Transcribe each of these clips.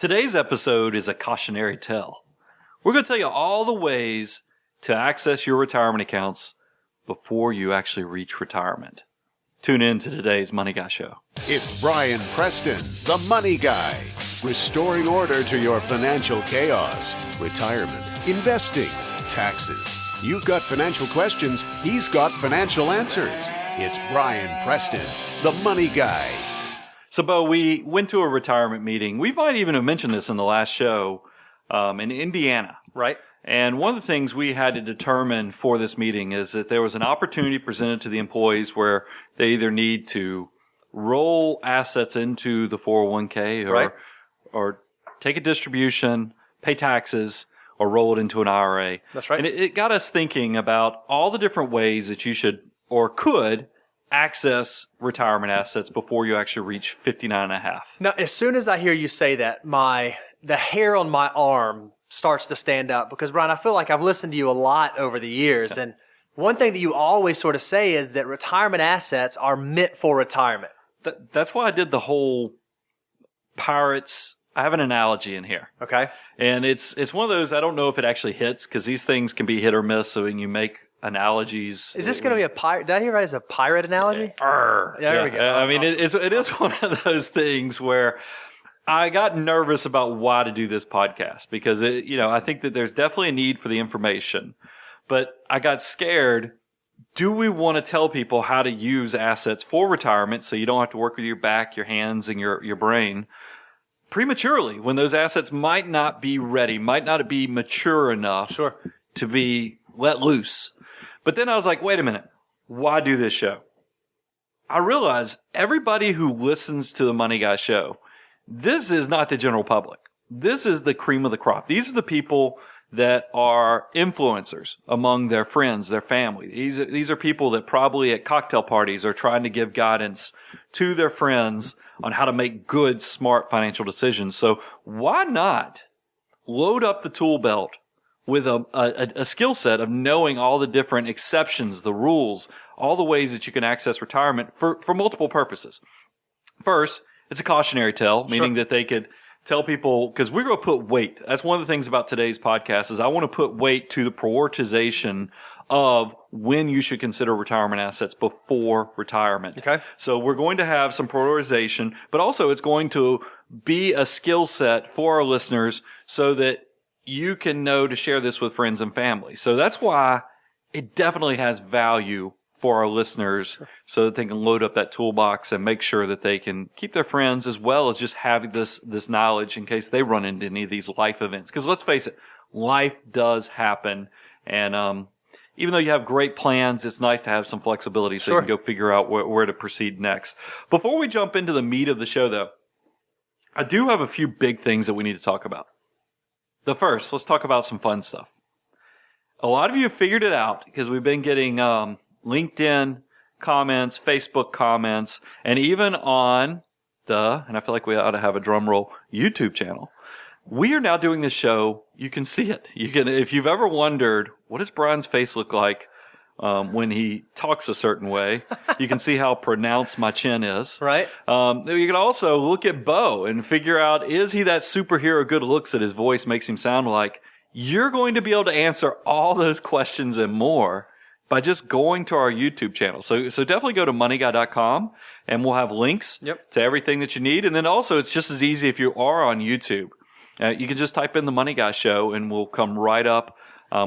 Today's episode is a cautionary tale. We're going to tell you all the ways to access your retirement accounts before you actually reach retirement. Tune in to today's Money Guy Show. It's Brian Preston, the Money Guy, restoring order to your financial chaos, retirement, investing, taxes. You've got financial questions, he's got financial answers. It's Brian Preston, the Money Guy. So, Bo, we went to a retirement meeting. We might even have mentioned this in the last show in Indiana. Right. And one of the things we had to determine for this meeting is that there was an opportunity presented to the employees where they either need to roll assets into the 401k or take a distribution, pay taxes, or roll it into an IRA. That's right. And it got us thinking about all the different ways that you should or could access retirement assets before you actually reach 59 and a half. Now, as soon as I hear you say that, the hair on my arm starts to stand up because, Brian, I feel like I've listened to you a lot over the years. And one thing that you always sort of say is that retirement assets are meant for retirement. That's why I did the whole Pirates. I have an analogy in here. Okay. And it's one of those, I don't know if it actually hits because these things can be hit or miss. So when you make analogies. Is this going to be a pirate? Did I hear right as a pirate analogy? Yeah, there we go. I mean, awesome. It is one of those things where I got nervous about why to do this podcast because I think that there's definitely a need for the information, but I got scared. Do we want to tell people how to use assets for retirement so you don't have to work with your back, your hands, and your brain prematurely when those assets might not be ready, might not be mature enough to be let loose? But then I was like, wait a minute, why do this show? I realized everybody who listens to the Money Guy Show, this is not the general public. This is the cream of the crop. These are the people that are influencers among their friends, their family. These are people that probably at cocktail parties are trying to give guidance to their friends on how to make good, smart financial decisions. So why not load up the tool belt with a skill set of knowing all the different exceptions, the rules, all the ways that you can access retirement for multiple purposes. First, it's a cautionary tale, meaning that they could tell people, because we're going to put weight. That's one of the things about today's podcast is I want to put weight to the prioritization of when you should consider retirement assets before retirement. Okay. So we're going to have some prioritization, but also it's going to be a skill set for our listeners so that you can know to share this with friends and family. So that's why it definitely has value for our listeners so that they can load up that toolbox and make sure that they can keep their friends as well as just having this knowledge in case they run into any of these life events. Because let's face it, life does happen. And even though you have great plans, it's nice to have some flexibility so you can go figure out where to proceed next. Before we jump into the meat of the show, though, I do have a few big things that we need to talk about. The first, let's talk about some fun stuff. A lot of you have figured it out because we've been getting LinkedIn comments, Facebook comments, and even on and I feel like we ought to have a drum roll, YouTube channel. We are now doing this show. You can see it. You can, if you've ever wondered, what does Brian's face look like when he talks a certain way? You can see how pronounced my chin is. Right. You can also look at Bo and figure out, is he that superhero good looks that his voice makes him sound like? You're going to be able to answer all those questions and more by just going to our YouTube channel. So definitely go to moneyguy.com and we'll have links to everything that you need. And then also it's just as easy if you are on YouTube. You can just type in the Money Guy Show and we'll come right up.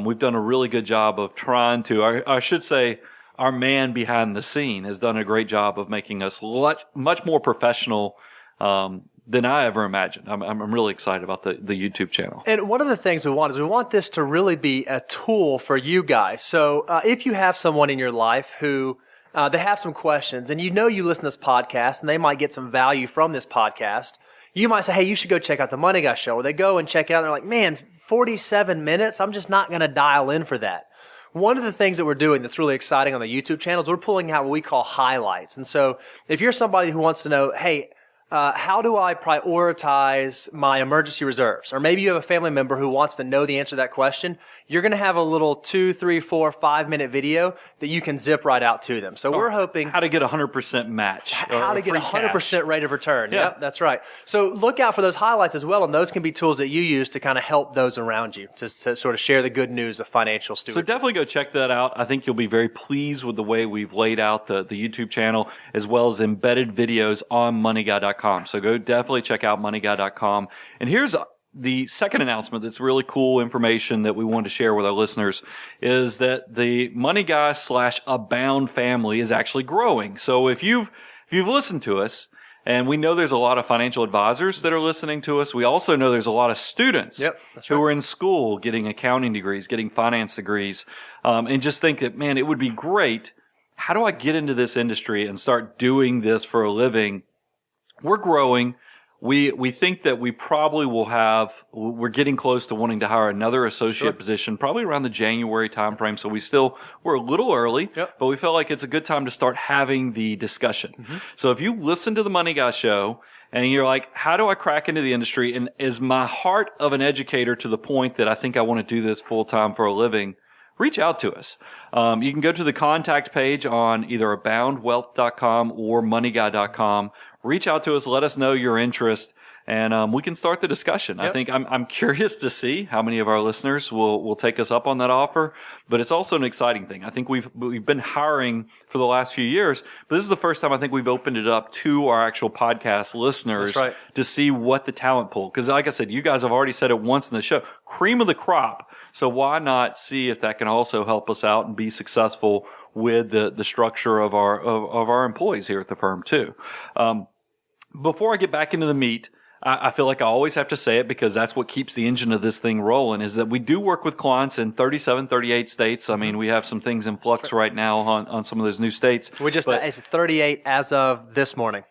We've done a really good job of trying to, I should say, our man behind the scene has done a great job of making us much more professional than I ever imagined. I'm really excited about the YouTube channel. And one of the things we want this to really be a tool for you guys. So if you have someone in your life who they have some questions and you listen to this podcast and they might get some value from this podcast, you might say, hey, you should go check out the Money Guy Show. Or they go and check it out and they're like, man, 47 minutes? I'm just not going to dial in for that. One of the things that we're doing that's really exciting on the YouTube channel is we're pulling out what we call highlights. And so if you're somebody who wants to know, hey, how do I prioritize my emergency reserves? Or maybe you have a family member who wants to know the answer to that question. You're going to have a little 2, 3, 4, 5-minute video that you can zip right out to them. So we're hoping how to get 100% match. How to get 100% rate of return. Yeah. Yep, that's right. So look out for those highlights as well, and those can be tools that you use to kind of help those around you to sort of share the good news of financial So stewardship. definitely go check that out. I think you'll be very pleased with the way we've laid out the YouTube channel as well as embedded videos on moneyguy.com. So go definitely check out moneyguy.com. And here's the second announcement that's really cool information that we wanted to share with our listeners is that the Money Guy / Abound family is actually growing. So if you've listened to us, and we know there's a lot of financial advisors that are listening to us, we also know there's a lot of students who are in school getting accounting degrees, getting finance degrees, and just think that, man, it would be great. How do I get into this industry and start doing this for a living? We're growing. We think that we probably will we're getting close to wanting to hire another associate position, probably around the January timeframe. So we're a little early, but we feel like it's a good time to start having the discussion. Mm-hmm. So if you listen to the Money Guy show and you're like, how do I crack into the industry? And is my heart of an educator to the point that I think I want to do this full time for a living? Reach out to us. You can go to the contact page on either aboundwealth.com or moneyguy.com. Reach out to us. Let us know your interest, and we can start the discussion. I think I'm curious to see how many of our listeners will take us up on that offer. But it's also an exciting thing. I think we've been hiring for the last few years, but this is the first time I think we've opened it up to our actual podcast listeners to see what the talent pool. Because like I said, you guys have already said it once in the show, cream of the crop. So why not see if that can also help us out and be successful with the structure of our employees here at the firm too. Before I get back into the meat, I feel like I always have to say it because that's what keeps the engine of this thing rolling, is that we do work with clients in 37, 38 states. I mean, we have some things in flux right now on some of those new states. It's 38 as of this morning.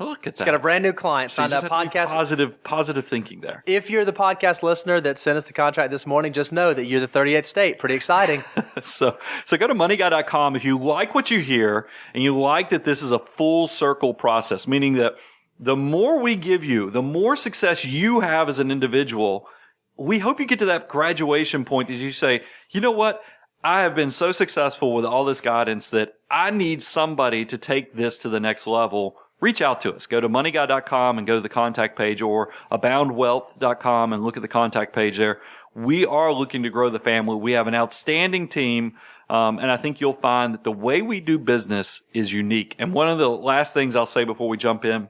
Look at that. Just got a brand new client, signed up podcast. Positive thinking there. If you're the podcast listener that sent us the contract this morning, just know that you're the 38th state. Pretty exciting. So go to moneyguy.com if you like what you hear and you like that this is a full circle process, meaning that the more we give you, the more success you have as an individual. We hope you get to that graduation point that you say, you know what? I have been so successful with all this guidance that I need somebody to take this to the next level. Reach out to us. Go to moneyguy.com and go to the contact page, or aboundwealth.com and look at the contact page there. We are looking to grow the family. We have an outstanding team, and I think you'll find that the way we do business is unique. And one of the last things I'll say before we jump in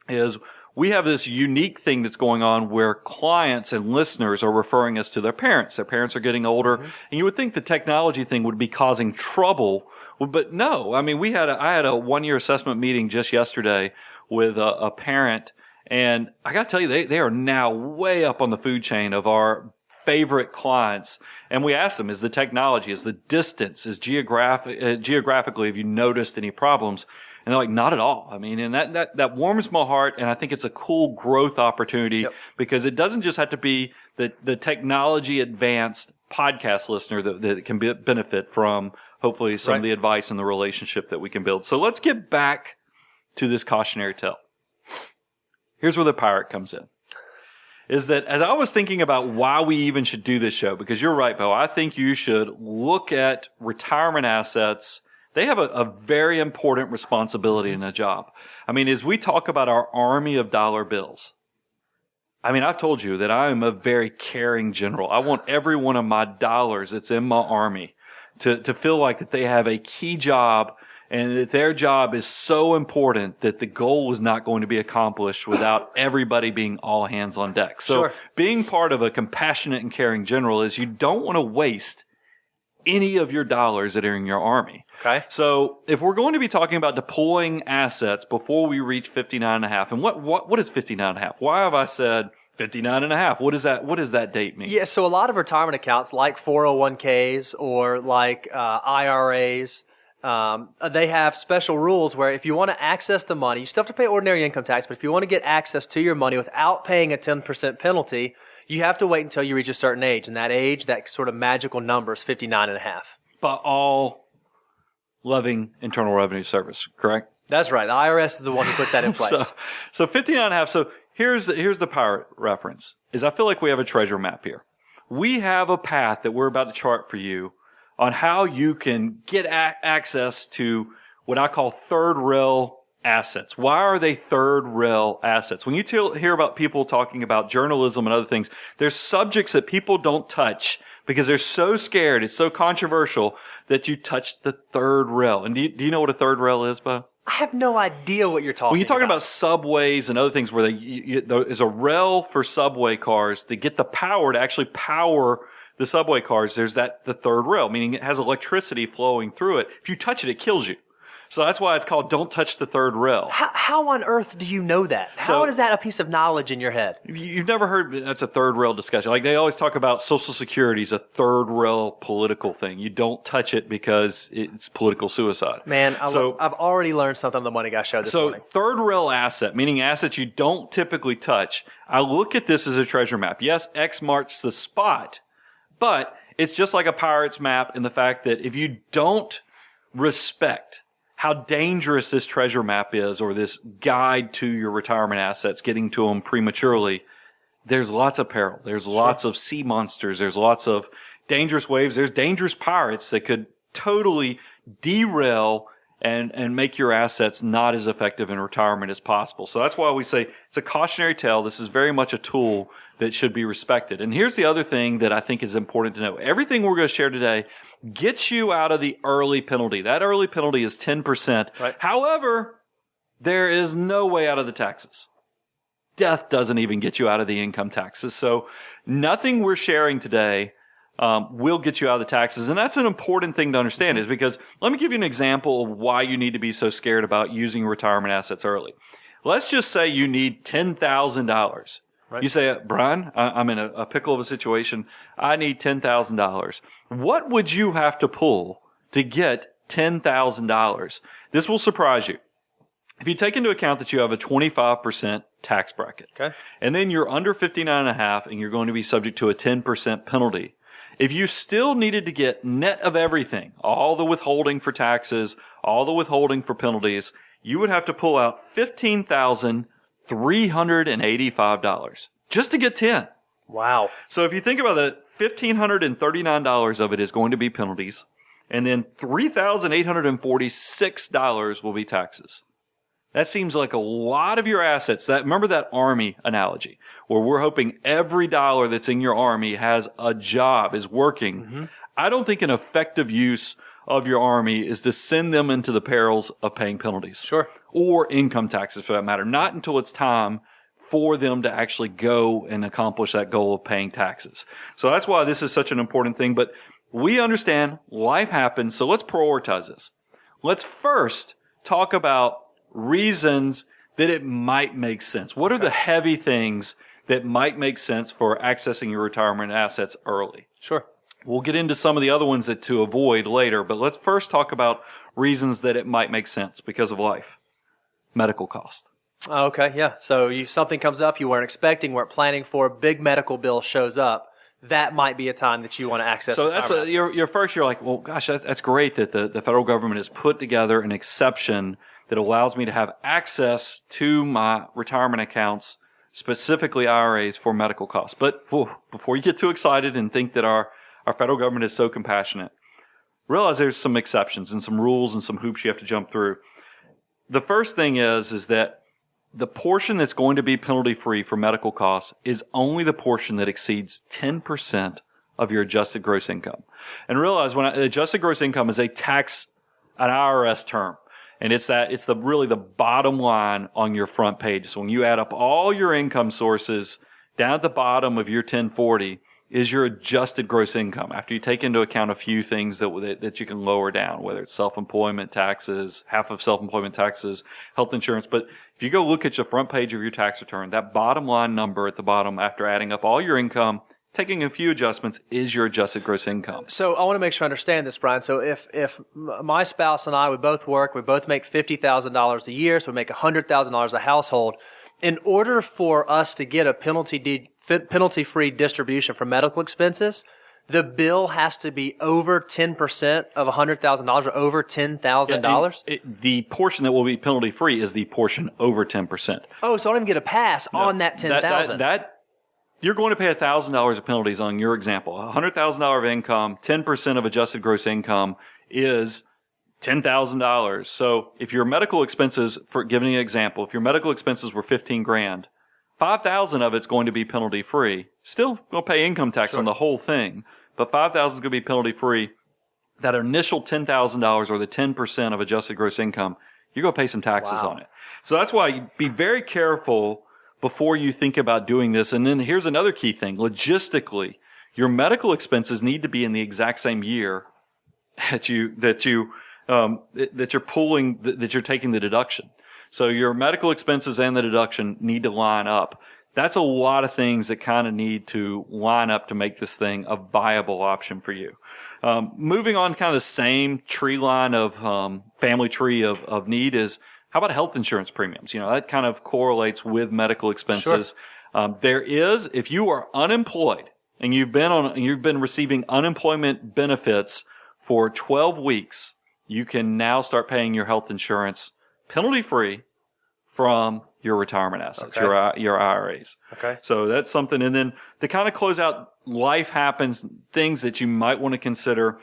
is we have this unique thing that's going on where clients and listeners are referring us to their parents. Their parents are getting older, and you would think the technology thing would be causing trouble. But no, I mean, I had a 1-year assessment meeting just yesterday with a parent, and I got to tell you, they are now way up on the food chain of our favorite clients. And we asked them, is the technology, is the distance, is geographically, have you noticed any problems? And they're like, not at all. I mean, and that warms my heart, and I think it's a cool growth opportunity because it doesn't just have to be the technology advanced podcast listener that can benefit from hopefully some of the advice and the relationship that we can build. So let's get back to this cautionary tale. Here's where the pirate comes in. Is that as I was thinking about why we even should do this show, because you're right, Bo, I think you should look at retirement assets. They have a very important responsibility in a job. I mean, as we talk about our army of dollar bills, I mean, I've told you that I am a very caring general. I want every one of my dollars that's in my army to feel like that they have a key job and that their job is so important that the goal is not going to be accomplished without everybody being all hands on deck. So being part of a compassionate and caring general is you don't want to waste any of your dollars that are in your army. Okay. So if we're going to be talking about deploying assets before we reach 59.5, and what is 59.5? Why have I said 59.5? What does that date mean? Yeah, so a lot of retirement accounts like 401ks or like IRAs, they have special rules where if you want to access the money, you still have to pay ordinary income tax, but if you want to get access to your money without paying a 10% penalty, you have to wait until you reach a certain age. And that age, that sort of magical number is 59.5. By all loving Internal Revenue Service, correct? That's right. The IRS is the one who puts that in place. So 59.5. So here's the power reference is I feel like we have a treasure map here. We have a path that we're about to chart for you on how you can get access to what I call third rail assets. Why are they third rail assets? When you hear about people talking about journalism and other things, there's subjects that people don't touch because they're so scared. It's so controversial that you touch the third rail. And do you know what a third rail is, Bo? I have no idea what you're talking about. When you're talking about subways and other things where there is a rail for subway cars to get the power to actually power the subway cars, there's the third rail, meaning it has electricity flowing through it. If you touch it, it kills you. So that's why it's called don't touch the third rail. How on earth do you know that? How is that a piece of knowledge in your head? You've never heard that's a third rail discussion. Like they always talk about Social Security is a third rail political thing. You don't touch it because it's political suicide. Man, I've already learned something on the Money Guy show this morning. So third rail asset, meaning assets you don't typically touch. I look at this as a treasure map. Yes, X marks the spot, but it's just like a pirate's map in the fact that if you don't respect how dangerous this treasure map is or this guide to your retirement assets, getting to them prematurely, there's lots of peril. There's lots of sea monsters. There's lots of dangerous waves. There's dangerous pirates that could totally derail and make your assets not as effective in retirement as possible. So that's why we say it's a cautionary tale. This is very much a tool that should be respected. And here's the other thing that I think is important to know. Everything we're going to share today gets you out of the early penalty. That early penalty is 10%. Right. However, there is no way out of the taxes. Death doesn't even get you out of the income taxes. So nothing we're sharing today will get you out of the taxes. And that's an important thing to understand is because let me give you an example of why you need to be so scared about using retirement assets early. Let's just say you need $10,000. Right. You say, Brian, I'm in a pickle of a situation. I need $10,000. What would you have to pull to get $10,000? This will surprise you. If you take into account that you have a 25% tax bracket, okay, and then you're under 59.5 and you're going to be subject to a 10% penalty, if you still needed to get net of everything, all the withholding for taxes, all the withholding for penalties, you would have to pull out $15,385 just to get 10. Wow. So if you think about it, $1,539 of it is going to be penalties, and then $3,846 will be taxes. That seems like a lot of your assets. Remember that Army analogy where we're hoping every dollar that's in your Army has a job, is working. Mm-hmm. I don't think an effective use of your Army is to send them into the perils of paying penalties. Sure. Or income taxes for that matter. Not until it's time for them to actually go and accomplish that goal of paying taxes. So that's why this is such an important thing. But we understand life happens, so let's prioritize this. Let's first talk about reasons that it might make sense. What are the heavy things that might make sense for accessing your retirement assets early? Sure. We'll get into some of the other ones that to avoid later, but let's first talk about reasons that it might make sense because of life. Medical cost. Okay, yeah. So something comes up you weren't expecting, weren't planning for, a big medical bill shows up. That might be a time that you want to access. So that's you're like, well, gosh, that's great that the federal government has put together an exception that allows me to have access to my retirement accounts, specifically IRAs for medical costs. But before you get too excited and think that our federal government is so compassionate, realize there's some exceptions and some rules and some hoops you have to jump through. The first thing is that the portion that's going to be penalty-free for medical costs is only the portion that exceeds 10% of your adjusted gross income. And realize adjusted gross income is an IRS term. And it's really the bottom line on your front page. So when you add up all your income sources, down at the bottom of your 1040 is your adjusted gross income after you take into account a few things that you can lower down, whether it's self-employment taxes, half of self-employment taxes, health insurance. But if you go look at the front page of your tax return, that bottom line number at the bottom after adding up all your income, taking a few adjustments, is your adjusted gross income. So I want to make sure I understand this, Brian. So if my spouse and I, we both work, we both make $50,000 a year, so we make $100,000 a household. In order for us to get a penalty-free distribution for medical expenses, the bill has to be over 10% of $100,000 or over $10,000? The portion that will be penalty free is the portion over 10%. Oh, so I don't even get a pass on that $10,000. That you're going to pay $1,000 of penalties on your example. $100,000 of income, 10% of adjusted gross income is $10,000. So if your medical expenses, for giving an example, if your medical expenses were $15,000, $5,000 of it's going to be penalty free. Still going to pay income tax on the whole thing, but $5,000 is going to be penalty free. That initial $10,000 or the 10% of adjusted gross income, you're going to pay some taxes on it. So that's why you be very careful before you think about doing this. And then here's another key thing. Logistically, your medical expenses need to be in the exact same year that you're taking the deduction. So your medical expenses and the deduction need to line up. That's a lot of things that kind of need to line up to make this thing a viable option for you. Moving on, kind of the same tree line of family tree of need is, how about health insurance premiums? That kind of correlates with medical expenses. Sure. There is, if you are unemployed and you've been receiving unemployment benefits for 12 weeks, you can now start paying your health insurance penalty free from your retirement assets, your IRAs. Okay. So that's something. And then to kind of close out, life happens, things that you might want to consider,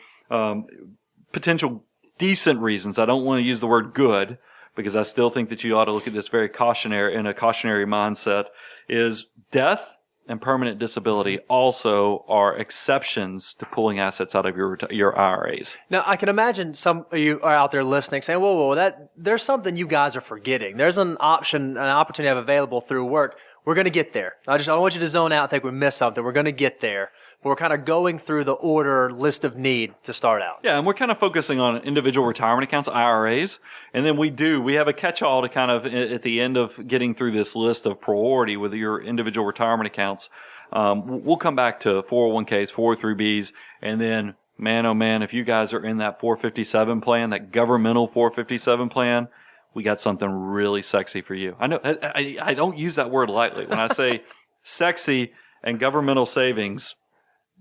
potential decent reasons. I don't want to use the word good, because I still think that you ought to look at this very cautionary mindset, is death and permanent disability also are exceptions to pulling assets out of your IRAs. Now, I can imagine some of you are out there listening saying, whoa, there's something you guys are forgetting. There's an opportunity I have available through work. We're going to get there. I don't want you to zone out and think we missed something. We're going to get there. But we're kind of going through the order list of need to start out. Yeah, and we're kind of focusing on individual retirement accounts, IRAs. And then we have a catch-all to kind of, at the end of getting through this list of priority with your individual retirement accounts. We'll come back to 401ks, 403bs, and then, man, oh man, if you guys are in that 457 plan, that governmental 457 plan, we got something really sexy for you. I know, I don't use that word lightly. When I say sexy and governmental savings,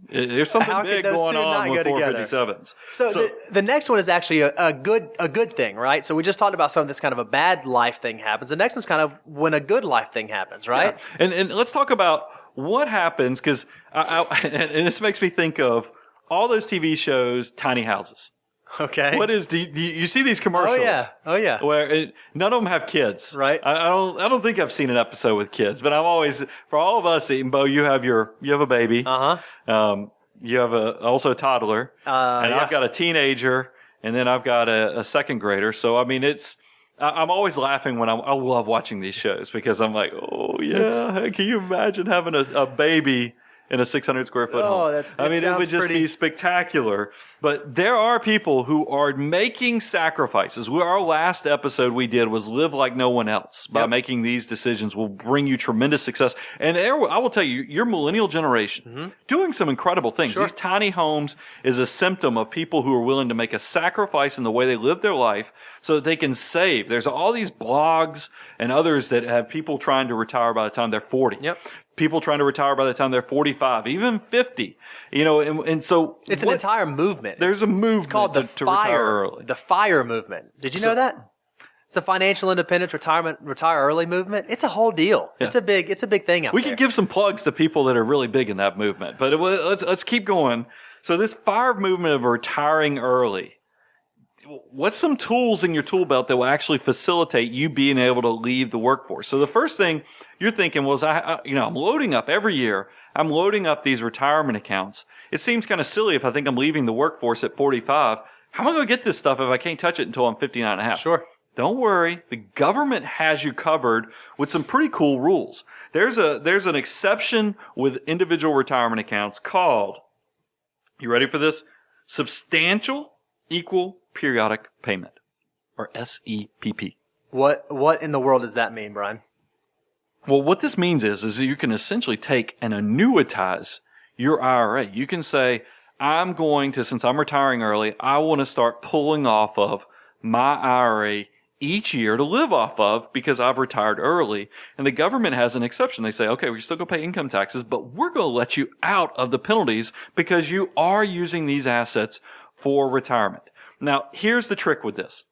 there's something big going on with 457s. So the next one is actually a good thing, right? So we just talked about something that's kind of a bad life thing happens. The next one's kind of when a good life thing happens, right? Yeah. And let's talk about what happens, because and this makes me think of all those TV shows, tiny houses. Okay. What is you see these commercials? Oh yeah. Where none of them have kids, right? I don't think I've seen an episode with kids, but I'm always, for all of us, Bo, you have a baby. You have also a toddler, and I've got a teenager, and then I've got a second grader. So I mean, I'm always laughing when I love watching these shows, because I'm like, oh yeah, can you imagine having a baby in a 600 square foot home? It would just be spectacular. But there are people who are making sacrifices. Our last episode we did was Live Like No One Else. By making these decisions will bring you tremendous success. And I will tell you, your millennial generation, doing some incredible things. Sure. These tiny homes is a symptom of people who are willing to make a sacrifice in the way they live their life so that they can save. There's all these blogs and others that have people trying to retire by the time they're 40. Yep. People trying to retire by the time they're 45, even 50. And so it's an entire movement. There's a movement. It's called the FIRE movement. Did you know that? It's the Financial Independence Retire Early movement. It's a whole deal. Yeah. It's a big thing out there. We could give some plugs to people that are really big in that movement, but let's keep going. So this FIRE movement of retiring early, what's some tools in your tool belt that will actually facilitate you being able to leave the workforce? So the first thing you're thinking was, I'm loading up every year. I'm loading up these retirement accounts. It seems kind of silly if I think I'm leaving the workforce at 45. How am I going to get this stuff if I can't touch it until I'm 59 and a half? Sure. Don't worry. The government has you covered with some pretty cool rules. There's an exception with individual retirement accounts called, you ready for this? Substantial Equal Periodic Payment, or SEPP. What in the world does that mean, Brian? Well, what this means is that you can essentially take and annuitize your IRA. You can say, since I'm retiring early, I want to start pulling off of my IRA each year to live off of because I've retired early. And the government has an exception. They say, okay, we're still going to pay income taxes, but we're going to let you out of the penalties because you are using these assets for retirement. Now, here's the trick with this.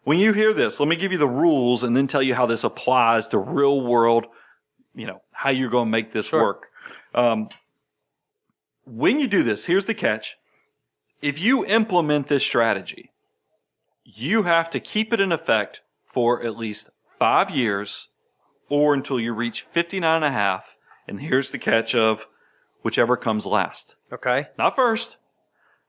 When you hear this, let me give you the rules and then tell you how this applies to real world, how you're going to make this work. When you do this, here's the catch. If you implement this strategy, you have to keep it in effect for at least 5 years or until you reach 59 and a half. And here's the catch of whichever comes last. Okay. Not first,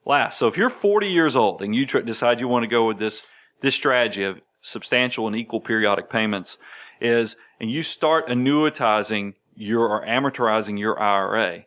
last. So if you're 40 years old and you decide you want to go with this strategy of substantial and equal periodic payments and you start annuitizing or amortizing your IRA,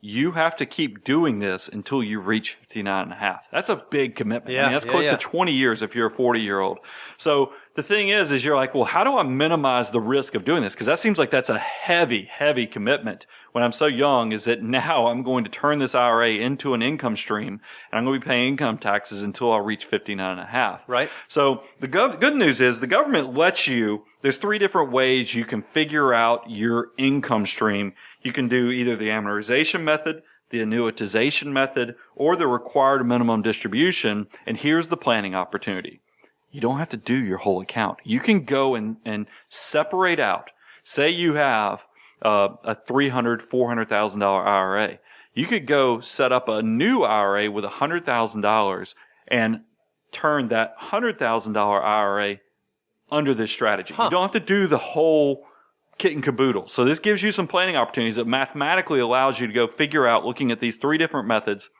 you have to keep doing this until you reach 59 and a half. That's a big commitment. Yeah, that's close to 20 years if you're a 40-year-old. So the thing is you're like, well, how do I minimize the risk of doing this? Because that seems like that's a heavy, heavy commitment when I'm so young, is that now I'm going to turn this IRA into an income stream and I'm going to be paying income taxes until I reach 59 and a half. Right. So the good news is the government lets you, there's 3 different ways you can figure out your income stream. You can do either the amortization method, the annuitization method, or the required minimum distribution. And here's the planning opportunity. You don't have to do your whole account. You can go and separate out. Say you have a $300,000, $400,000 IRA. You could go set up a new IRA with $100,000 and turn that $100,000 IRA under this strategy. You don't have to do the whole kit and caboodle. So this gives you some planning opportunities that mathematically allows you to go figure out, looking at these 3 different methods.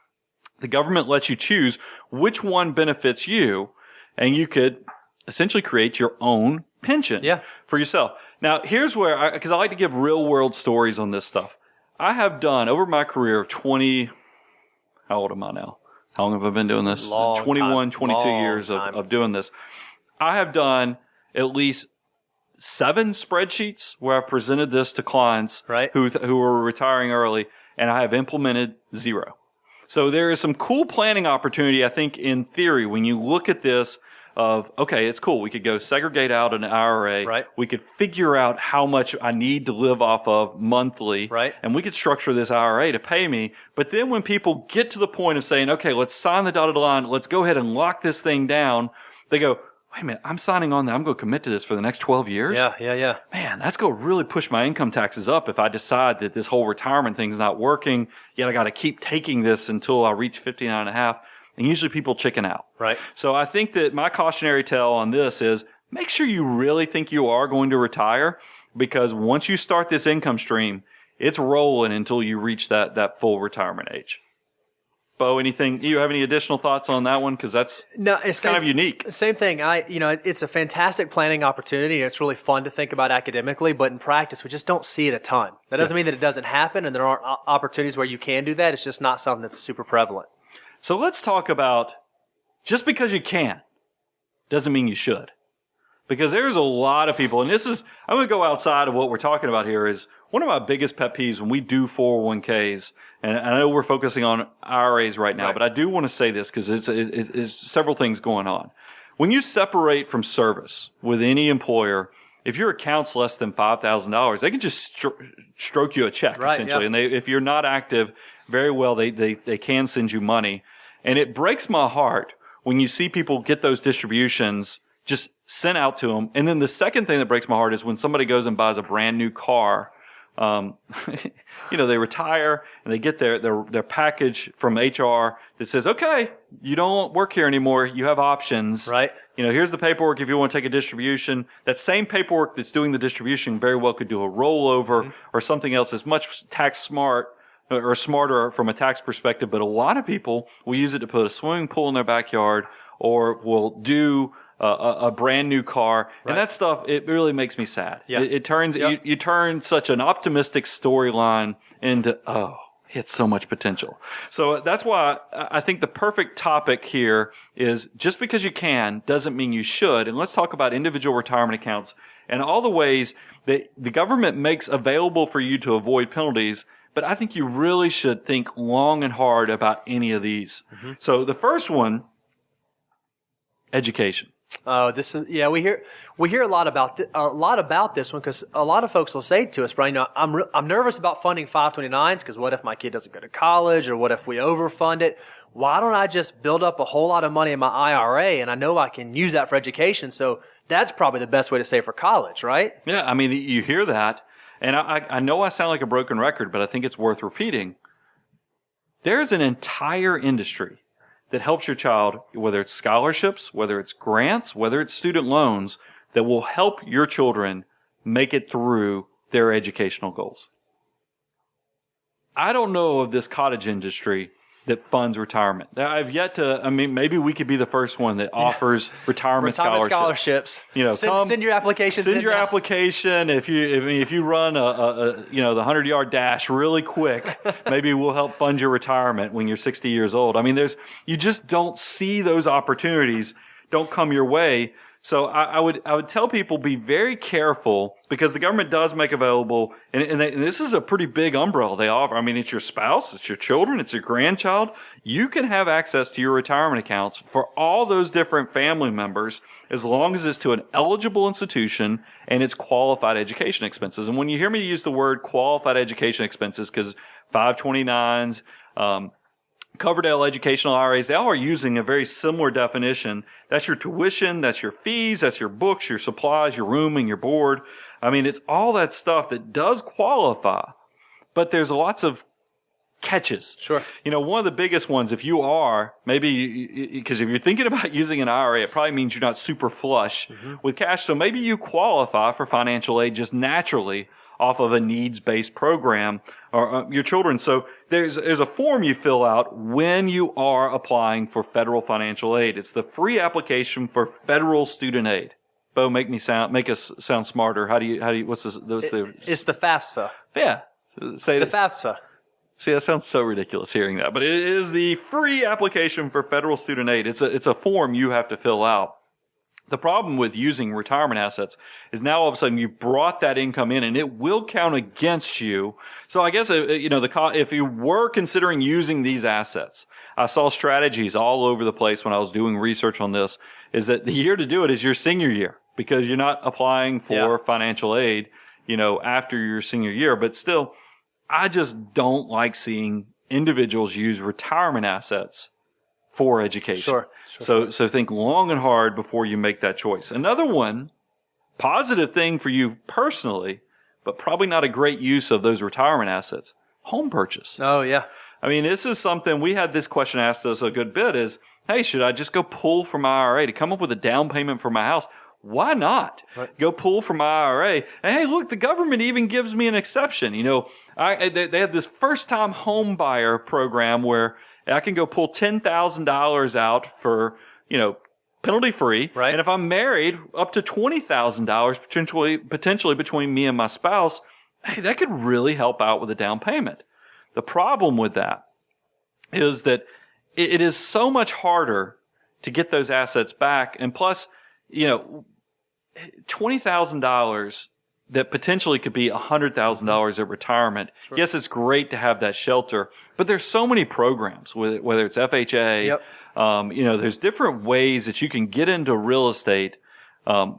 The government lets you choose which one benefits you, and you could essentially create your own pension for yourself. Now, here's where, because I like to give real world stories on this stuff. I have done, over my career of 20, how old am I now? How long have I been doing this? 21, 22 years of doing this. I have done at least 7 spreadsheets where I've presented this to clients who are retiring early, and I have implemented 0. So there is some cool planning opportunity, I think, in theory, when you look at this of, okay, it's cool. We could go segregate out an IRA. Right. We could figure out how much I need to live off of monthly. Right. And we could structure this IRA to pay me. But then when people get to the point of saying, okay, let's sign the dotted line, let's go ahead and lock this thing down, they go, wait a minute, I'm signing on that. I'm going to commit to this for the next 12 years. Yeah. Man, that's going to really push my income taxes up if I decide that this whole retirement thing's not working. Yet I got to keep taking this until I reach 59 and a half. And usually people chicken out. Right. So I think that my cautionary tale on this is make sure you really think you are going to retire, because once you start this income stream, it's rolling until you reach that full retirement age. Bo, anything? Do you have any additional thoughts on that one? Because it's kind of unique. Same thing. It's a fantastic planning opportunity. It's really fun to think about academically, but in practice, we just don't see it a ton. That doesn't mean that it doesn't happen, and there aren't opportunities where you can do that. It's just not something that's super prevalent. So let's talk about, just because you can doesn't mean you should. Because there's a lot of people, and I'm going to go outside of what we're talking about here, is one of my biggest pet peeves when we do 401ks, and I know we're focusing on IRAs right now, but I do want to say this because it's several things going on. When you separate from service with any employer, if your account's less than $5,000, they can just stroke you a check, essentially. And if you're not active, very well, they can send you money. And it breaks my heart when you see people get those distributions just sent out to them. And then the second thing that breaks my heart is when somebody goes and buys a brand new car. They retire and they get their package from HR that says, okay, you don't work here anymore. You have options. Right. Here's the paperwork if you want to take a distribution. That same paperwork that's doing the distribution very well could do a rollover or something else that's much tax smart or smarter from a tax perspective. But a lot of people will use it to put a swimming pool in their backyard or will do a brand new car. And that stuff, it really makes me sad. Yeah. It turns, you turn such an optimistic storyline into, it's so much potential. So that's why I think the perfect topic here is just because you can doesn't mean you should. And let's talk about individual retirement accounts and all the ways that the government makes available for you to avoid penalties. But I think you really should think long and hard about any of these. So the first one, education. Oh, this is we hear a lot about this one because a lot of folks will say to us, Brian, I'm nervous about funding 529s because what if my kid doesn't go to college or what if we overfund it? Why don't I just build up a whole lot of money in my IRA and I know I can use that for education? So that's probably the best way to save for college, right? Yeah, I mean, you hear that, and I know I sound like a broken record, but I think it's worth repeating. There's an entire industry that helps your child, whether it's scholarships, whether it's grants, whether it's student loans, that will help your children make it through their educational goals. I don't know of this cottage industry that funds retirement. I've yet to, maybe we could be the first one that offers retirement scholarships. Send your application. Send your application. If you run the 100-yard dash really quick, maybe we'll help fund your retirement when you're 60 years old. I mean, you just don't see those opportunities don't come your way. So I would tell people be very careful because the government does make available, and this is a pretty big umbrella they offer. I mean, it's your spouse, it's your children, it's your grandchild. You can have access to your retirement accounts for all those different family members as long as it's to an eligible institution and it's qualified education expenses. And when you hear me use the word qualified education expenses, because 529s, Coverdell educational IRAs, they all are using a very similar definition. That's your tuition, that's your fees, that's your books, your supplies, your room, and your board. I mean, it's all that stuff that does qualify, but there's lots of catches. Sure. One of the biggest ones, if you are, because if you're thinking about using an IRA, it probably means you're not super flush with cash. So maybe you qualify for financial aid just naturally off of a needs-based program or your children. So there's a form you fill out when you are applying for federal financial aid. It's the free application for federal student aid. Bo, make us sound smarter. What's this? It's the FAFSA. Yeah. Say the this. FAFSA. See, that sounds so ridiculous hearing that, but it is the free application for federal student aid. It's a form you have to fill out. The problem with using retirement assets is now all of a sudden you've brought that income in and it will count against you. So I guess, if you were considering using these assets, I saw strategies all over the place when I was doing research on this, is that the year to do it is your senior year because you're not applying for financial aid, after your senior year. But still, I just don't like seeing individuals use retirement assets for education. Sure. So think long and hard before you make that choice. Another one, positive thing for you personally, but probably not a great use of those retirement assets, home purchase. Oh, yeah. I mean, this is something, we had this question asked us a good bit is, hey, should I just go pull from my IRA to come up with a down payment for my house? Why not? Right. Go pull from my IRA. And hey, look, the government even gives me an exception. They have this first-time home buyer program where I can go pull $10,000 out for, penalty free. Right. And if I'm married, up to $20,000 potentially between me and my spouse, hey, that could really help out with a down payment. The problem with that is that it is so much harder to get those assets back. And plus, $20,000 that potentially could be $100,000 at retirement. Sure. Yes, it's great to have that shelter, but there's so many programs, whether it's FHA, there's different ways that you can get into real estate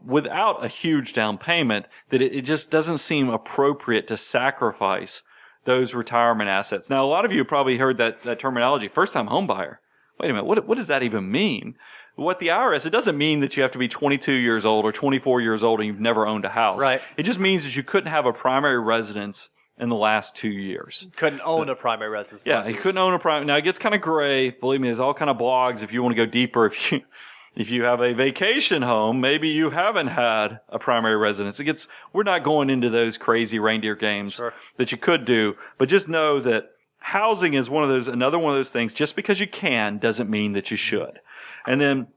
without a huge down payment that it just doesn't seem appropriate to sacrifice those retirement assets. Now, a lot of you have probably heard that terminology, first-time home buyer. Wait a minute, what does that even mean? What the IRS, it doesn't mean that you have to be 22 years old or 24 years old and you've never owned a house. Right. It just means that you couldn't have a primary residence in the last 2 years. Couldn't own a primary residence. Yeah, you couldn't own a primary. Now, it gets kind of gray. Believe me, there's all kind of blogs if you want to go deeper. If you have a vacation home, maybe you haven't had a primary residence. We're not going into those crazy reindeer games that you could do, but just know that housing is another one of those things. Just because you can doesn't mean that you should. And then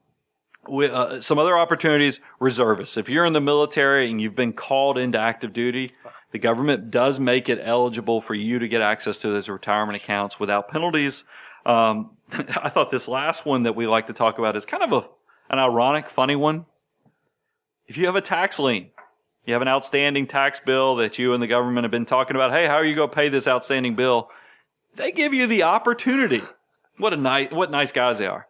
some other opportunities, reservists. If you're in the military and you've been called into active duty, the government does make it eligible for you to get access to those retirement accounts without penalties. I thought this last one that we like to talk about is kind of an ironic, funny one. If you have a tax lien, you have an outstanding tax bill that you and the government have been talking about, hey, how are you going to pay this outstanding bill? They give you the opportunity. What nice guys they are.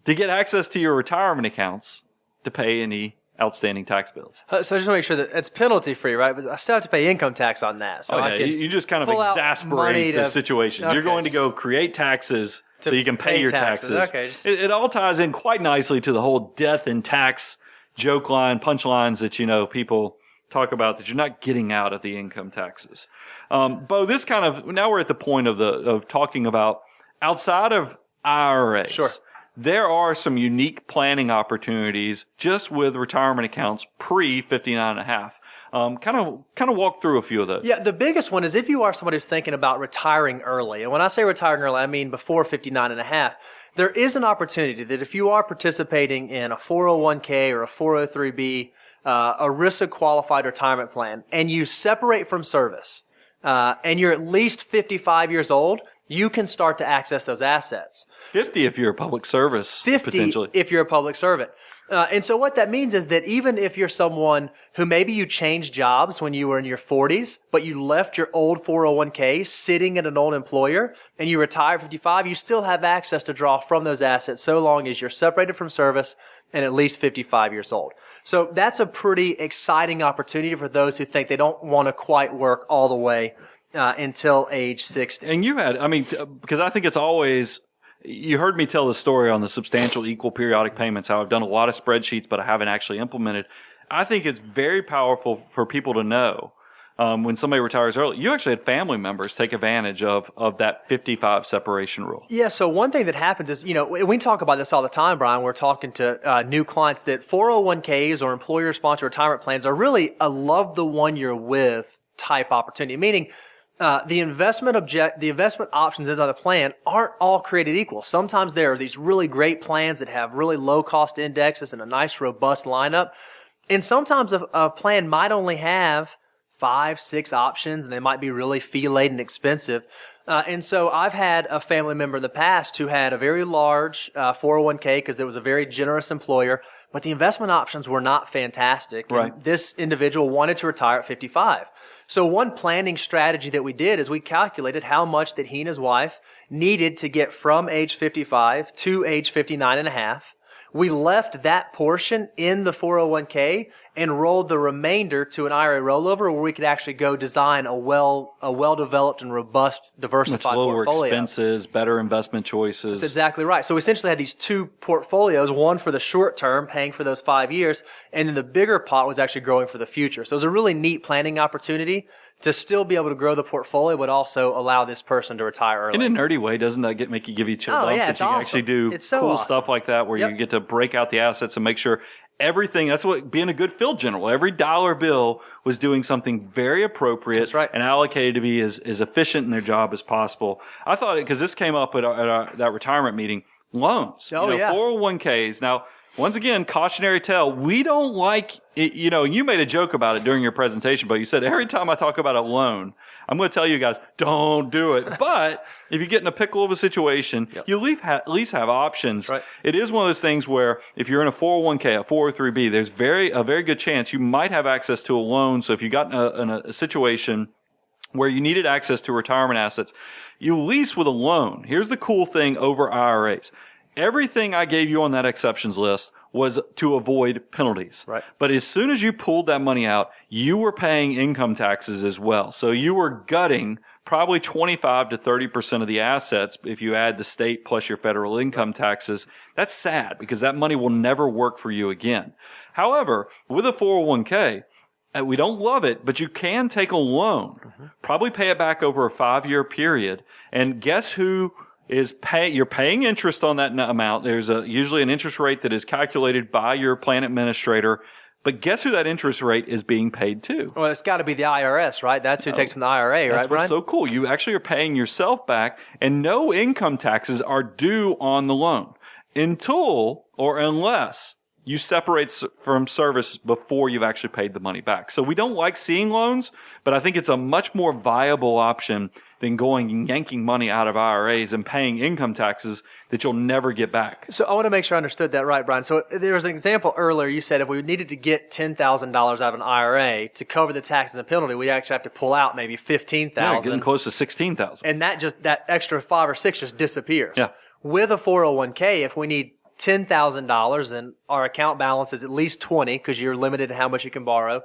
To get access to your retirement accounts to pay any outstanding tax bills. So just to make sure that it's penalty free, right? But I still have to pay income tax on that. So you just kind of pull out exasperate money the to- situation. Okay. You're going to go create taxes so you can pay pay your taxes. taxes. Okay, It all ties in quite nicely to the whole death and tax joke line, punchlines that, people talk about that you're not getting out of the income taxes. Bo, this kind of, now we're at the point of talking about outside of IRAs. Sure. There are some unique planning opportunities just with retirement accounts pre 59 and a half. Kind of walk through a few of those. Yeah, the biggest one is if you are somebody who's thinking about retiring early. And when I say retiring early, I mean before 59 and a half. There is an opportunity that if you are participating in a 401k or a 403b, a ERISA qualified retirement plan, and you separate from service, and you're at least 55 years old, you can start to access those assets. 50 if you're a public service, 50 potentially. if you're a public servant. And so what that means is that even if you're someone who maybe you changed jobs when you were in your 40s, but you left your old 401k sitting at an old employer and you retire at 55, you still have access to draw from those assets so long as you're separated from service and at least 55 years old. So that's a pretty exciting opportunity for those who think they don't want to quite work all the way until age 60. And you had, because I think it's always, you heard me tell the story on the substantial equal periodic payments, how I've done a lot of spreadsheets, but I haven't actually implemented. I think it's very powerful for people to know when somebody retires early. You actually had family members take advantage of that 55 separation rule. Yeah, so one thing that happens is, we talk about this all the time, Brian. We're talking to new clients that 401ks or employer-sponsored retirement plans are really a love the one you're with type opportunity, meaning the investment options inside the plan aren't all created equal. Sometimes there are these really great plans that have really low cost indexes and a nice robust lineup. And sometimes a plan might only have 5, 6 options and they might be really fee laden and expensive. And so I've had a family member in the past who had a very large 401k because it was a very generous employer, but the investment options were not fantastic. Right. And this individual wanted to retire at 55. So one planning strategy that we did is we calculated how much that he and his wife needed to get from age 55 to age 59 and a half. We left that portion in the 401k and rolled the remainder to an IRA rollover where we could actually go design a well-developed and robust diversified Much lower portfolio. expenses, better investment choices. That's exactly right. So we essentially had these two portfolios, one for the short term, paying for those 5 years, and then the bigger pot was actually growing for the future. So it was a really neat planning opportunity to still be able to grow the portfolio, but also allow this person to retire early. In a nerdy way, doesn't that make you give you chill bumps yeah, that it's you can awesome. actually do It's so cool awesome. stuff like that where Yep. you get to break out the assets and make sure everything, that's what being a good field general, every dollar bill was doing something very appropriate That's right. and allocated to be as efficient in their job as possible. I thought, because this came up at that retirement meeting, loans. Oh, yeah. 401ks. Now, once again, cautionary tale. We don't like it, you made a joke about it during your presentation, but you said every time I talk about a loan, I'm going to tell you guys, don't do it. But if you get in a pickle of a situation, you at least have options. Right. It is one of those things where if you're in a 401k, a 403b, there's a very good chance you might have access to a loan. So if you got in a situation where you needed access to retirement assets, you lease with a loan. Here's the cool thing over IRAs. Everything I gave you on that exceptions list was to avoid penalties. Right. But as soon as you pulled that money out, you were paying income taxes as well. So you were gutting probably 25 to 30% of the assets if you add the state plus your federal income taxes. That's sad because that money will never work for you again. However, with a 401k, we don't love it, but you can take a loan, probably pay it back over a 5-year period. And guess who you're paying interest on that amount. There's usually an interest rate that is calculated by your plan administrator. But guess who that interest rate is being paid to? Well, it's got to be the IRS, right? That's who takes from the IRA, right, That's Brian? what's so cool. You actually are paying yourself back, and no income taxes are due on the loan until or unless you separate from service before you've actually paid the money back. So we don't like seeing loans, but I think it's a much more viable option than going and yanking money out of IRAs and paying income taxes that you'll never get back. So I want to make sure I understood that right, Brian. So there was an example earlier. You said if we needed to get $10,000 out of an IRA to cover the taxes and penalty, we actually have to pull out maybe $15,000. Yeah, getting close to $16,000. And that extra 5 or 6 just disappears. Yeah. With a 401k, if we need $10,000 and our account balance is at least 20 because you're limited in how much you can borrow,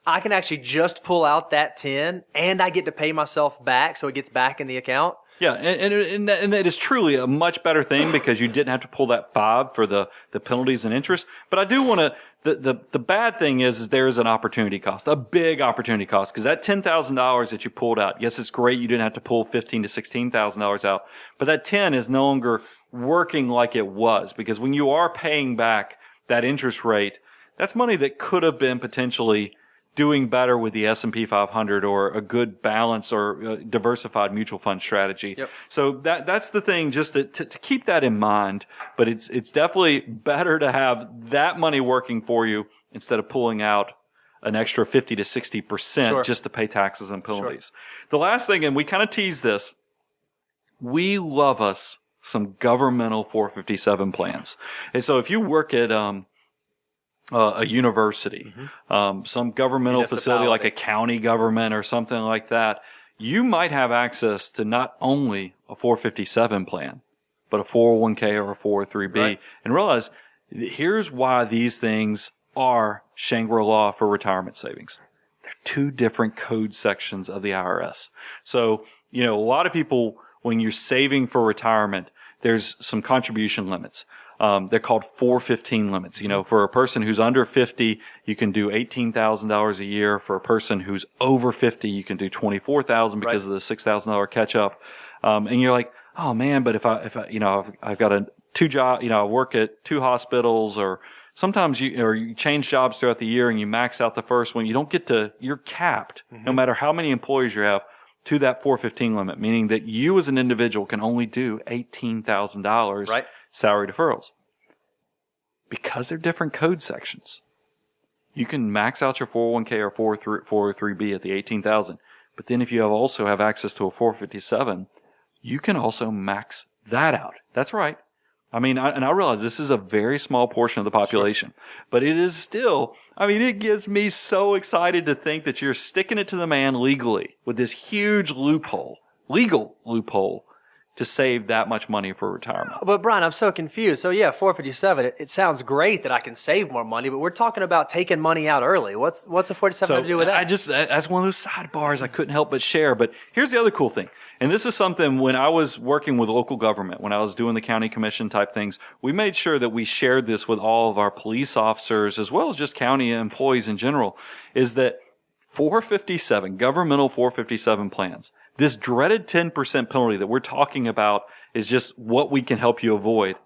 I can actually just pull out that 10 and I get to pay myself back so it gets back in the account. Yeah, and that is truly a much better thing because you didn't have to pull that 5 for the penalties and interest. But I do want to, the bad thing is there is an opportunity cost, a big opportunity cost, because that $10,000 that you pulled out, yes, it's great you didn't have to pull $15,000 to $16,000 out, but that 10 is no longer working like it was, because when you are paying back that interest rate, that's money that could have been potentially doing better with the S&P 500 or a good balance or diversified mutual fund strategy. Yep. So that's the thing, just to keep that in mind. But it's definitely better to have that money working for you instead of pulling out an extra 50 to 60% just to pay taxes and penalties. Sure. The last thing, and we kind of tease this, we love us some governmental 457 plans. And so if you work at a university, some governmental facility like a county government or something like that, you might have access to not only a 457 plan, but a 401k or a 403b. Right. And realize, here's why these things are Shangri-La for retirement savings. They're two different code sections of the IRS. So, a lot of people, when you're saving for retirement, there's some contribution limits. They're called 415 limits. For a person who's under 50, you can do $18,000 a year. For a person who's over 50, you can do $24,000 because of the $6,000 catch up. And you're like, oh man, but if I've got two job, I work at 2 hospitals, or sometimes you change jobs throughout the year and you max out the first one. You don't get you're capped no matter how many employees you have to that 415 limit, meaning that you as an individual can only do $18,000 salary deferrals. Because they're different code sections, you can max out your 401k or 403b at the $18,000. But then if you also have access to a 457, you can also max that out. That's right. I mean, I realize this is a very small portion of the population, but it is still, it gets me so excited to think that you're sticking it to the man legally with this huge legal loophole to save that much money for retirement. But Brian, I'm so confused. So 457, it sounds great that I can save more money, but we're talking about taking money out early. What's a 47 to do with that? That's one of those sidebars I couldn't help but share. But here's the other cool thing. And this is something when I was working with local government, when I was doing the county commission type things, we made sure that we shared this with all of our police officers as well as just county employees in general, is that 457, governmental 457 plans, this dreaded 10% penalty that we're talking about is just what we can help you avoid.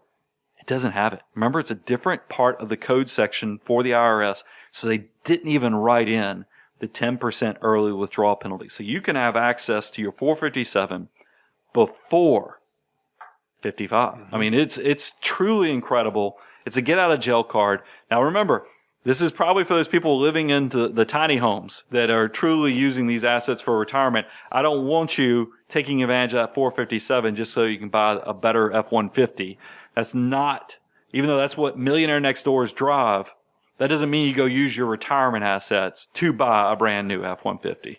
It doesn't have it. Remember, it's a different part of the code section for the IRS, so they didn't even write in the 10% early withdrawal penalty. So you can have access to your 457 before 55. It's truly incredible. It's a get out of jail card. Now remember, this is probably for those people living in the tiny homes that are truly using these assets for retirement. I don't want you taking advantage of that 457 just so you can buy a better F-150. That's not, even though that's what millionaire next doors drive, that doesn't mean you go use your retirement assets to buy a brand new F-150.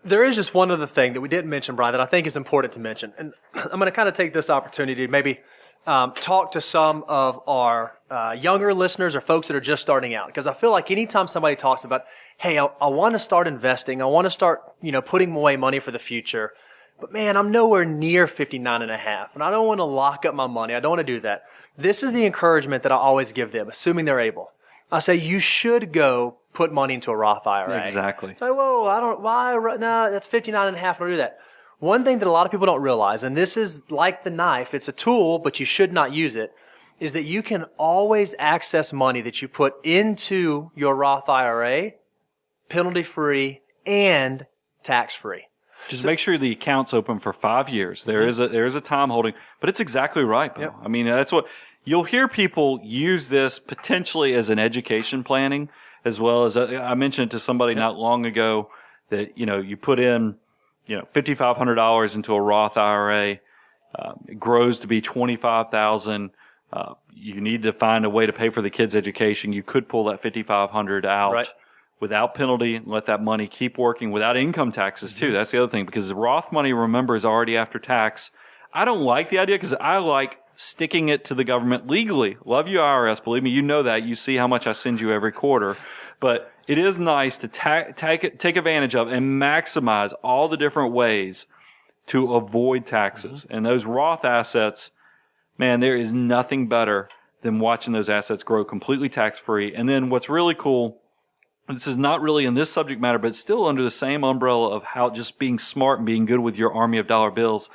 There is just one other thing that we didn't mention, Brian, that I think is important to mention. And I'm going to kind of take this opportunity to maybe talk to some of our younger listeners or folks that are just starting out. Because I feel like anytime somebody talks about, hey, I want to start investing, I want to start, putting away money for the future, but man, I'm nowhere near 59 and a half, and I don't want to lock up my money. I don't want to do that. This is the encouragement that I always give them, assuming they're able. I say you should go put money into a Roth IRA. Exactly. Like, why? No, that's 59 and a half. I don't do that. One thing that a lot of people don't realize, and this is like the knife, it's a tool, but you should not use it, is that you can always access money that you put into your Roth IRA, penalty-free and tax-free. Just make sure the account's open for 5 years. There is a time holding, but it's exactly right, Bill. Yep. That's what you'll hear people use this potentially as an education planning, as well as I mentioned to somebody not long ago that you put in $5,500 into a Roth IRA, it grows to be $25,000. You need to find a way to pay for the kids' education. You could pull that $5,500 out without penalty and let that money keep working without income taxes too. That's the other thing, because the Roth money, remember, is already after tax. I don't like the idea because I like sticking it to the government legally. Love you, IRS. Believe me, you know that. You see how much I send you every quarter. But it is nice to take advantage of and maximize all the different ways to avoid taxes. And those Roth assets, man, there is nothing better than watching those assets grow completely tax-free. And then what's really cool, this is not really in this subject matter, but it's still under the same umbrella of how just being smart and being good with your army of dollar bills,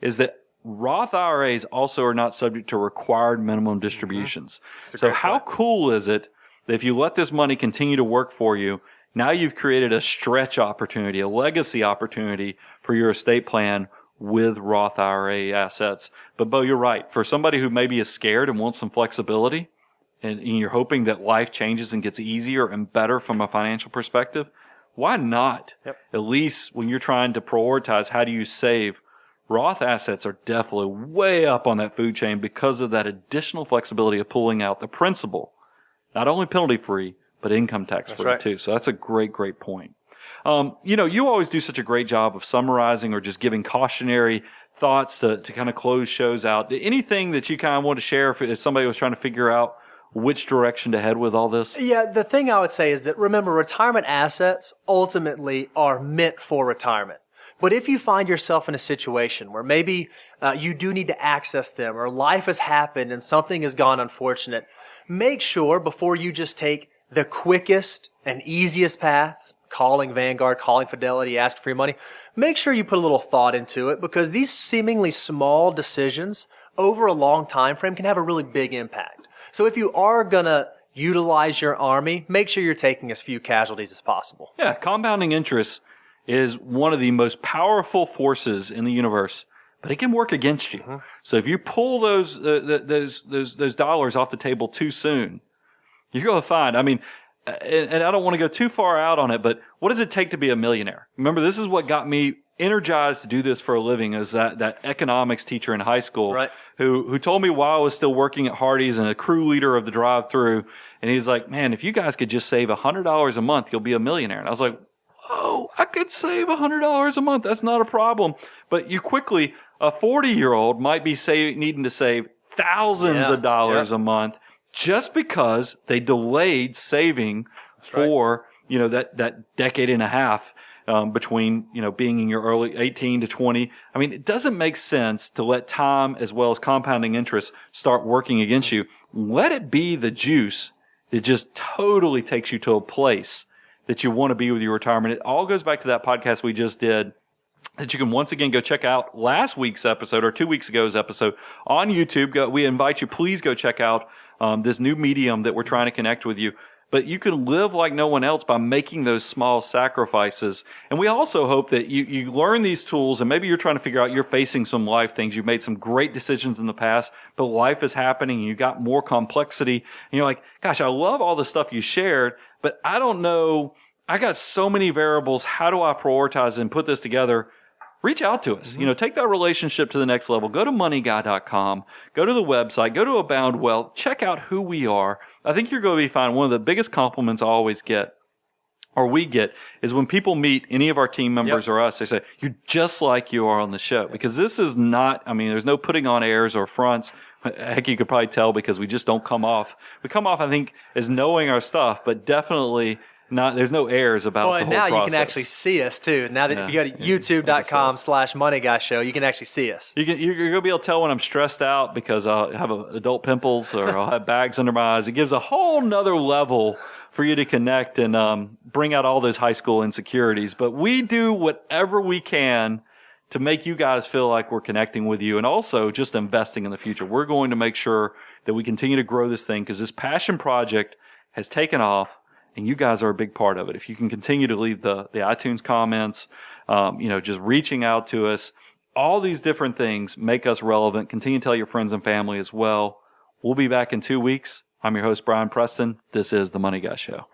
is that Roth IRAs also are not subject to required minimum distributions. So how cool is it that if you let this money continue to work for you, now you've created a stretch opportunity, a legacy opportunity for your estate plan with Roth IRA assets. But Bo, you're right. For somebody who maybe is scared and wants some flexibility, and you're hoping that life changes and gets easier and better from a financial perspective, why not? At least when you're trying to prioritize how do you save, Roth assets are definitely way up on that food chain because of that additional flexibility of pulling out the principal. Not only penalty-free, but income tax-free too. So that's a great, great point. You always do such a great job of summarizing or just giving cautionary thoughts to kind of close shows out. Anything that you kind of want to share if somebody was trying to figure out which direction to head with all this? Yeah, the thing I would say is that, remember, retirement assets ultimately are meant for retirement. But if you find yourself in a situation where maybe you do need to access them, or life has happened and something has gone unfortunate, make sure before you just take the quickest and easiest path, calling Vanguard, calling Fidelity, ask for your money, make sure you put a little thought into it, because these seemingly small decisions over a long time frame can have a really big impact. So if you are going to utilize your army, make sure you're taking as few casualties as possible. Yeah, compounding interest is one of the most powerful forces in the universe, but it can work against you. So if you pull those dollars off the table too soon, you're going to find, and I don't want to go too far out on it, but what does it take to be a millionaire? Remember, this is what got me energized to do this for a living, is that economics teacher in high school who told me while I was still working at Hardee's and a crew leader of the drive-through, and he's like, man, if you guys could just save $100 a month, you'll be a millionaire. And I was like, oh, I could save $100 a month. That's not a problem. But you quickly, a 40-year-old might be needing to save thousands of dollars a month just because they delayed saving for, that decade and a half between, being in your early 18 to 20. It doesn't make sense to let time as well as compounding interest start working against you. Let it be the juice that just totally takes you to a place that you want to be with your retirement. It all goes back to that podcast we just did that you can once again go check out last week's episode or 2 weeks ago's episode on YouTube. We invite you, please go check out this new medium that we're trying to connect with you. But you can live like no one else by making those small sacrifices. And we also hope that you learn these tools, and maybe you're trying to figure out you're facing some life things. You've made some great decisions in the past, but life is happening and you got more complexity. And you're like, gosh, I love all the stuff you shared, but I don't know. I got so many variables. How do I prioritize and put this together? Reach out to us. Take that relationship to the next level. Go to moneyguy.com. Go to the website. Go to Abound Wealth. Check out who we are. I think you're going to be fine. One of the biggest compliments I always get, or we get, is when people meet any of our team members or us, they say, you're just like you are on the show. Because this is not, there's no putting on airs or fronts. Heck, you could probably tell because we just don't come off. We come off, I think, as knowing our stuff, but definitely there's no airs about the whole process. Now you can actually see us too. Now that if you go to youtube.com/moneyguyShow, you can actually see us. You're going to be able to tell when I'm stressed out because I'll have adult pimples or I'll have bags under my eyes. It gives a whole nother level for you to connect and bring out all those high school insecurities. But we do whatever we can to make you guys feel like we're connecting with you and also just investing in the future. We're going to make sure that we continue to grow this thing because this passion project has taken off. And you guys are a big part of it. If you can continue to leave the iTunes comments, just reaching out to us, all these different things make us relevant. Continue to tell your friends and family as well. We'll be back in 2 weeks. I'm your host, Brian Preston. This is The Money Guy Show.